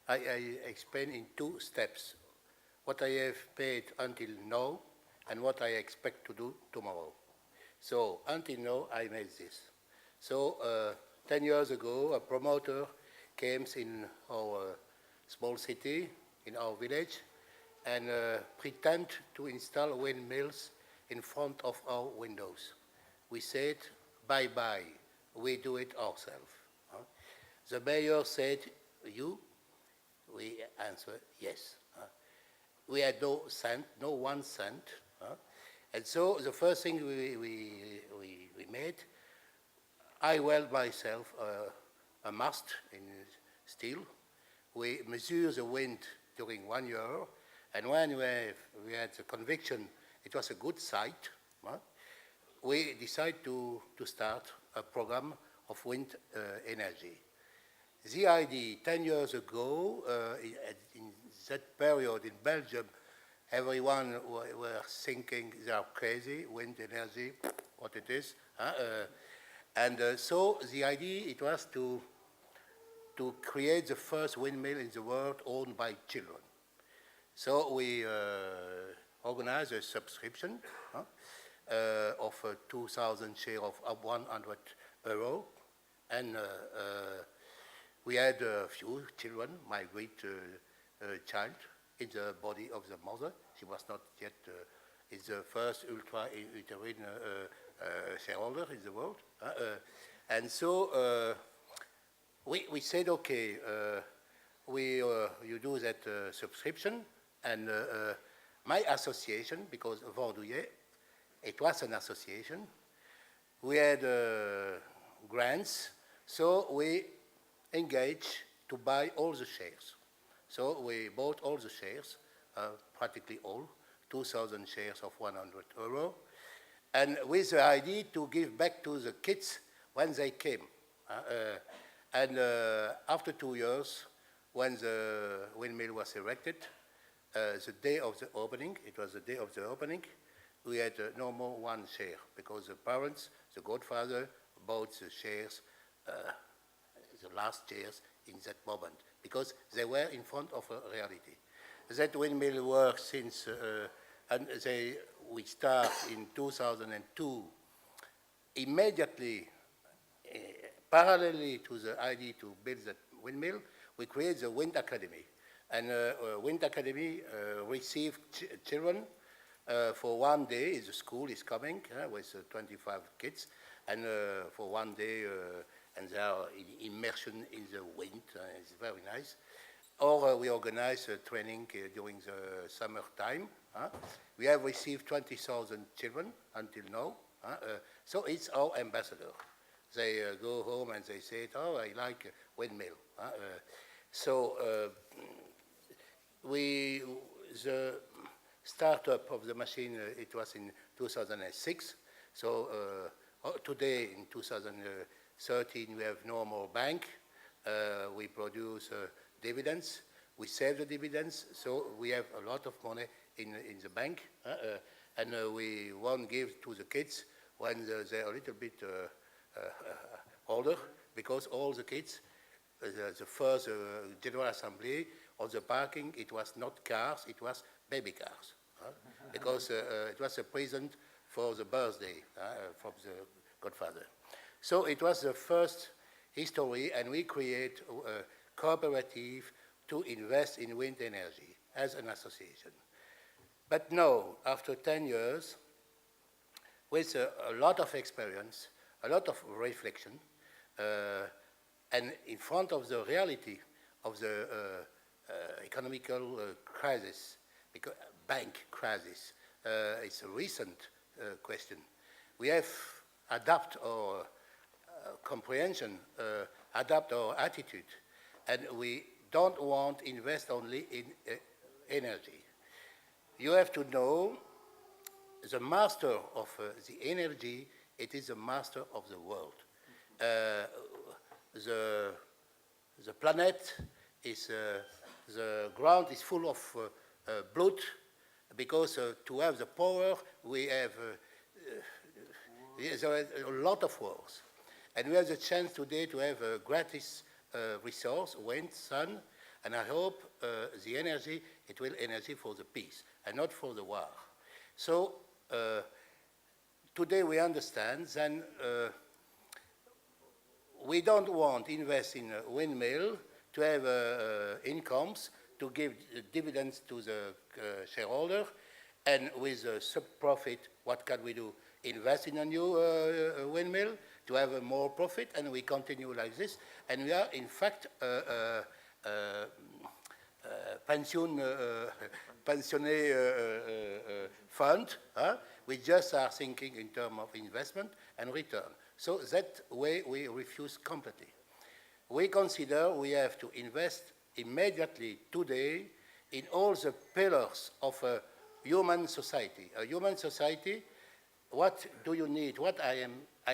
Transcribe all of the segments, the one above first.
I explain in two steps what I have paid until now and what I expect to do tomorrow. So until now, I made this. So 10 years ago, a promoter came in our small city, in our village, and pretend to install windmills in front of our windows. We said, bye-bye, we do it ourselves. The mayor said, you? We answered, yes. We had no cent, no 1 cent. And so the first thing we made, I weld myself a mast in steel. We measure the wind during 1 year, and when we had the conviction it was a good site, we decided to start a program of wind energy. The idea 10 years ago, in that period in Belgium, everyone were thinking they are crazy, wind energy, what it is. So the idea it was to create the first windmill in the world owned by children. So we organized a subscription of 2,000 shares of €100, and we had a few children, my great child, in the body of the mother. She was not yet is the first ultra-uterine shareholder in the world. And so we said, okay, you do that subscription, and my association, because Vendouillet, it was an association, we had grants, so we engaged to buy all the shares. So we bought all the shares, practically all, 2,000 shares of €100, and with the idea to give back to the kids when they came. After 2 years, when the windmill was erected, the day of the opening, it was the day of the opening, we had no more 1 share, because the parents, the godfather, bought the shares, the last shares in that moment, because they were in front of a reality. That windmill works since, we start in 2002. Immediately, parallelly to the idea to build that windmill, we create the Wind Academy. And Wind Academy received children for 1 day. The school is coming with 25 kids, and for 1 day, and they are in immersion in the wind. It's very nice. Or we organize training during the summertime. We have received 20,000 children until now. So it's our ambassador. They go home and they say, oh, I like windmill. The startup of the machine, it was in 2006. So today, in 2013, we have no more bank. We produce dividends. We save the dividends, so we have a lot of money in the bank. And we won't give to the kids when they're a little bit older, because all the kids, the first General Assembly, on the parking, it was not cars, it was baby cars, because it was a present for the birthday from the godfather. So it was the first history, and we create a cooperative to invest in wind energy as an association. But now, after 10 years, with a lot of experience, a lot of reflection, and in front of the reality of the economical crisis, because bank crisis, it's a recent question. We have adapt our comprehension, adapt our attitude, and we don't want to invest only in energy. You have to know the master of the energy, it is the master of the world. The planet is, the ground is full of blood, because to have the power, we have there are a lot of wars. And we have the chance today to have a gratis resource, wind, sun, And I hope the energy, it will energy for the peace and not for the war. So today we understand then we don't want to invest in a windmill to have incomes to give dividends to the shareholder, and with sub-profit, what can we do? Invest in a new windmill to have more profit, and we continue like this. And we are, in fact, pensionné fund. We just are thinking in terms of investment and return. So that way we refuse completely. We consider we have to invest immediately today in all the pillars of a human society. A human society, what do you need? What I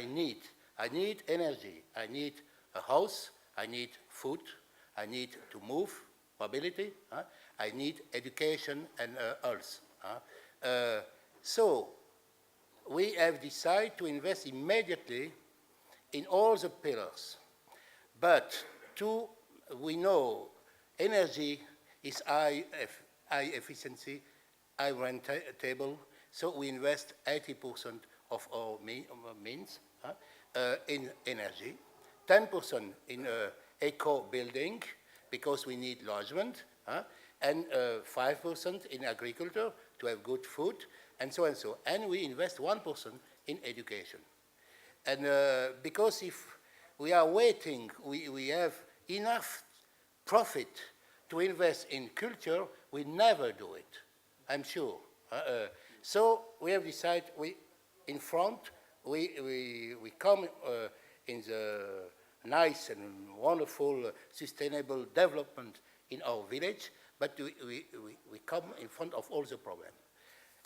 need? I need energy. I need a house. I need food. I need to move, mobility. I need education and health. So we have decided to invest immediately in all the pillars. But we know energy is high efficiency, high rentable, so we invest 80% of our means in energy, 10% in eco building because we need lodgement, and 5% in agriculture to have good food, and so and so. And we invest 1% in education. And because if we are waiting, we have enough profit to invest in culture, we never do it, I'm sure. So we have decided, in front, we come in the nice and wonderful sustainable development in our village, but we come in front of all the problems.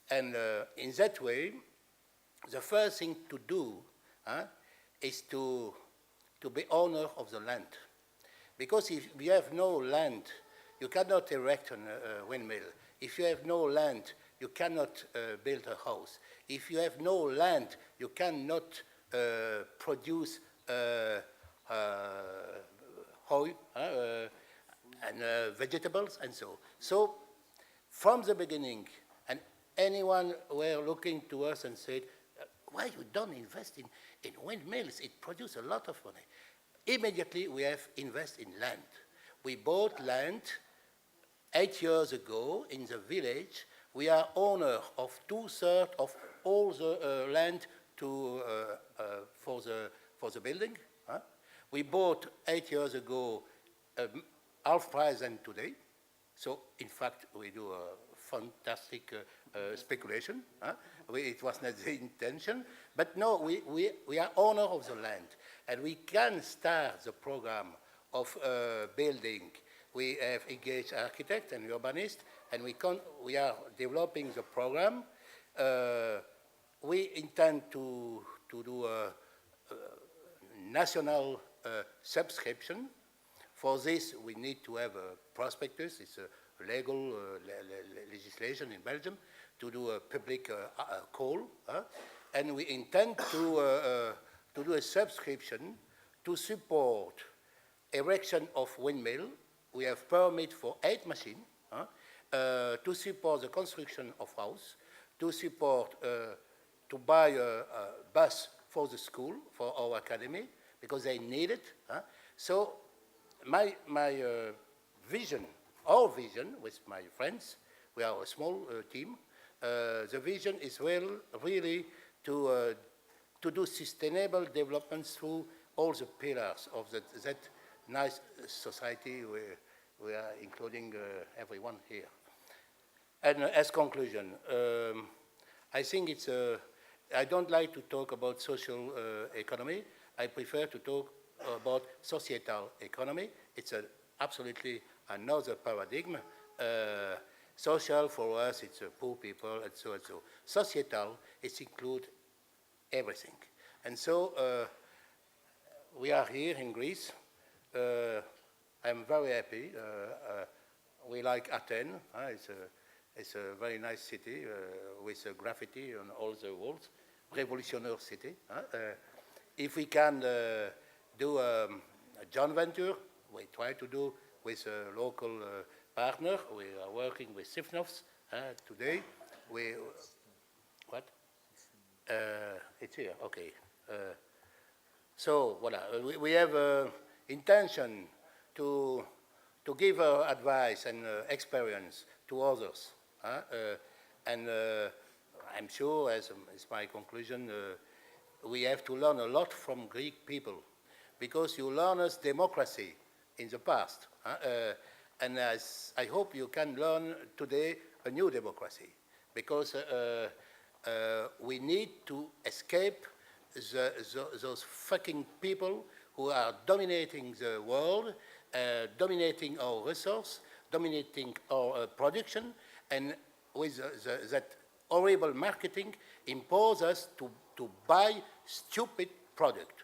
And in that way, the first thing to do is to be owner of the land. Because if you have no land, you cannot erect a windmill. If you have no land, you cannot build a house. If you have no land, you cannot produce oil and vegetables and so. So from the beginning, and anyone were looking to us and said, why you don't invest in windmills? It produces a lot of money. Immediately we have invested in land. We bought land 8 years ago in the village. We are owner of 2/3 of all the land for the building. We bought 8 years ago half price than today. So in fact we do a fantastic speculation. It was not the intention, but no, we are owner of the land, and we can start the program of building. We have engaged architect and urbanist, and we are developing the program. We intend to do a national subscription. For this, we need to have a prospectus. It's a legal legislation in Belgium to do a public call, and we intend to do a subscription to support erection of windmill. We have permit for 8 machines to support the construction of house, to support to buy a bus for the school, for our academy, because they need it. So my vision, our vision with my friends, we are a small team. The vision is really to do sustainable development through all the pillars of that nice society we are including everyone here. And as conclusion, I think it's I don't like to talk about social economy. I prefer to talk about societal economy. It's absolutely another paradigm. Social for us, it's poor people and so and so. Societal, it includes everything. And so we are here in Greece. I'm very happy. We like Athens. It's a very nice city with graffiti on all the walls. Revolutionary city. If we can do a joint venture, we try to do with a local partner. We are working with Sifnovs today. What? It's here, okay. So, voilà, we have intention to give our advice and experience to others. And I'm sure, as my conclusion, we have to learn a lot from Greek people, because you learn us democracy in the past. And as I hope you can learn today a new democracy, because we need to escape those fucking people who are dominating the world, dominating our resource, dominating our production, and with that horrible marketing impose us to buy stupid product.